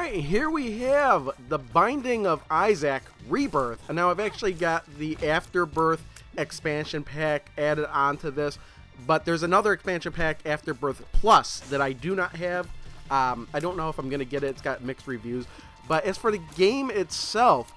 Alright, here we have The Binding of Isaac Rebirth. And now I've actually got the Afterbirth expansion pack added onto this, but there's another expansion pack, Afterbirth Plus, that I do not have. I don't know if I'm going to get it. It's got mixed reviews. But as for the game itself,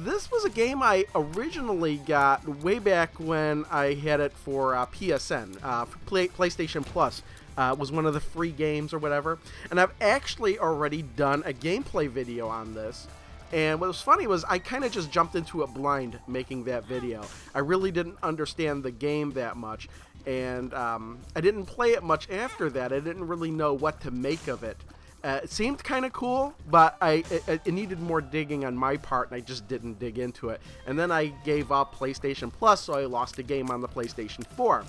this was a game I originally got way back when I had it for PSN, PlayStation Plus. Was one of the free games or whatever. And I've actually already done a gameplay video on this. And what was funny was I kind of just jumped into it blind making that video. I really didn't understand the game that much. And I didn't play it much after that. I didn't really know what to make of it. It seemed kind of cool, but it needed more digging on my part, and I just didn't dig into it. And then I gave up PlayStation Plus, so I lost the game on the PlayStation 4.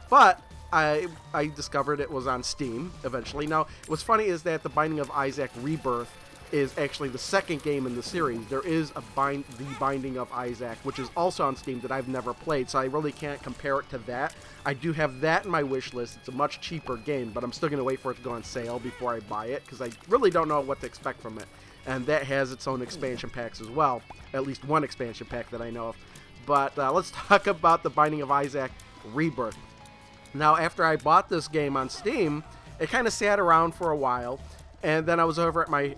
But I discovered it was on Steam eventually. Now, what's funny is that The Binding of Isaac Rebirth is actually the second game in the series. There is The Binding of Isaac, which is also on Steam that I've never played, so I really can't compare it to that. I do have that in my wish list. It's a much cheaper game, but I'm still going to wait for it to go on sale before I buy it, because I really don't know what to expect from it. And that has its own expansion packs as well, at least one expansion pack that I know of. But let's talk about The Binding of Isaac Rebirth. Now, after I bought this game on Steam, it kind of sat around for a while, and then I was over at my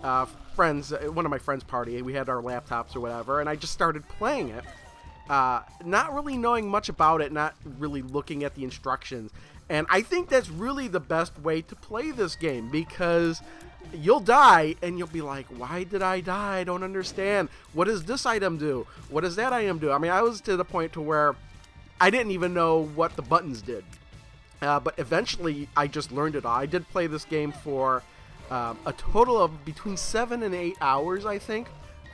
one of my friends' party. We had our laptops or whatever, and I just started playing it, not really knowing much about it, not really looking at the instructions. And I think that's really the best way to play this game, because you'll die, and you'll be like, why did I die? I don't understand. What does this item do? What does that item do? I mean, I was to the point to where I didn't even know what the buttons did. But eventually, I just learned it all. I did play this game for a total of between 7 and 8 hours, I think.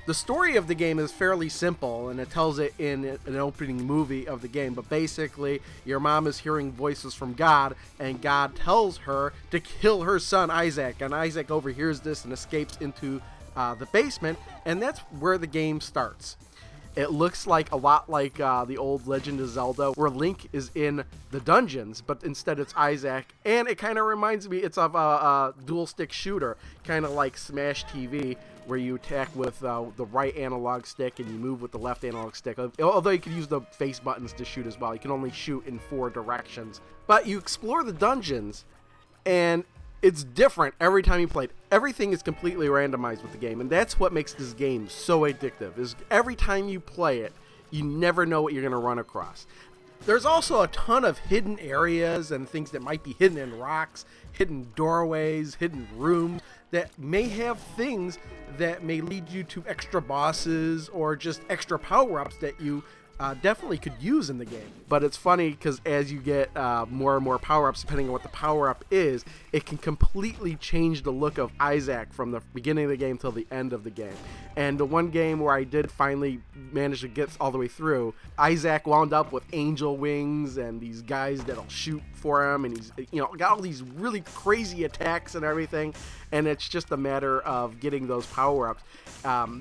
The story of the game is fairly simple, and it tells it in an opening movie of the game. But basically, your mom is hearing voices from God, and God tells her to kill her son, Isaac. And Isaac overhears this and escapes into the basement, and that's where the game starts. It looks like a lot like the old Legend of Zelda, where Link is in the dungeons, but instead it's Isaac. And it kind of reminds me, it's of a dual-stick shooter, kind of like Smash TV, where you attack with the right analog stick and you move with the left analog stick. Although you can use the face buttons to shoot as well. You can only shoot in 4 directions. But you explore the dungeons, and it's different every time you play it. Everything is completely randomized with the game, and that's what makes this game so addictive, is every time you play it, you never know what you're going to run across. There's also a ton of hidden areas and things that might be hidden in rocks, hidden doorways, hidden rooms that may have things that may lead you to extra bosses or just extra power-ups that you definitely could use in the game. But it's funny because as you get more and more power-ups, depending on what the power-up is, it can completely change the look of Isaac from the beginning of the game till the end of the game. And the one game where I did finally manage to get all the way through, Isaac wound up with angel wings and these guys that'll shoot for him, and he's got all these really crazy attacks and everything, and it's just a matter of getting those power-ups.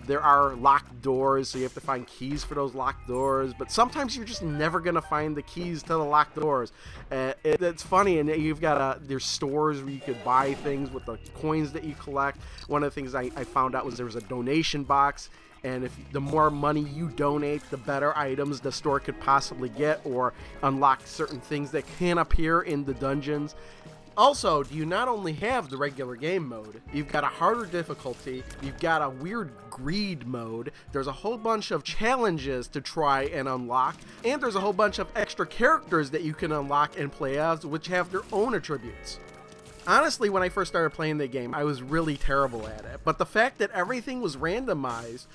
There are locked doors, so you have to find keys for those locked doors, but sometimes you're just never gonna find the keys to the locked doors. It's funny, and you've got there's stores where you could buy things with the coins that you collect. One of the things I found out was there was a donation box, and if the more money you donate, the better items the store could possibly get, or unlock certain things that can appear in the dungeons. Also, you not only have the regular game mode, you've got a harder difficulty, you've got a weird greed mode, there's a whole bunch of challenges to try and unlock, and there's a whole bunch of extra characters that you can unlock and play as, which have their own attributes. Honestly, when I first started playing the game, I was really terrible at it, but the fact that everything was randomized,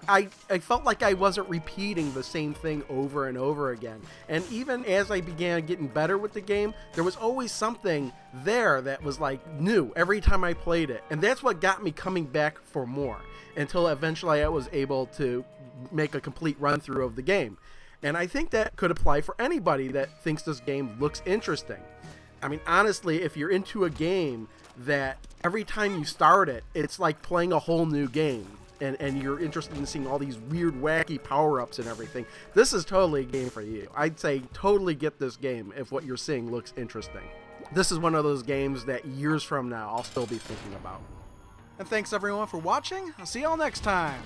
I felt like I wasn't repeating the same thing over and over again. And even as I began getting better with the game, there was always something there that was like new every time I played it. And that's what got me coming back for more, until eventually I was able to make a complete run through of the game. And I think that could apply for anybody that thinks this game looks interesting. I mean, honestly, if you're into a game that every time you start it, it's like playing a whole new game, and you're interested in seeing all these weird, wacky power-ups and everything, this is totally a game for you. I'd say totally get this game if what you're seeing looks interesting. This is one of those games that years from now I'll still be thinking about. And thanks everyone for watching. I'll see y'all next time.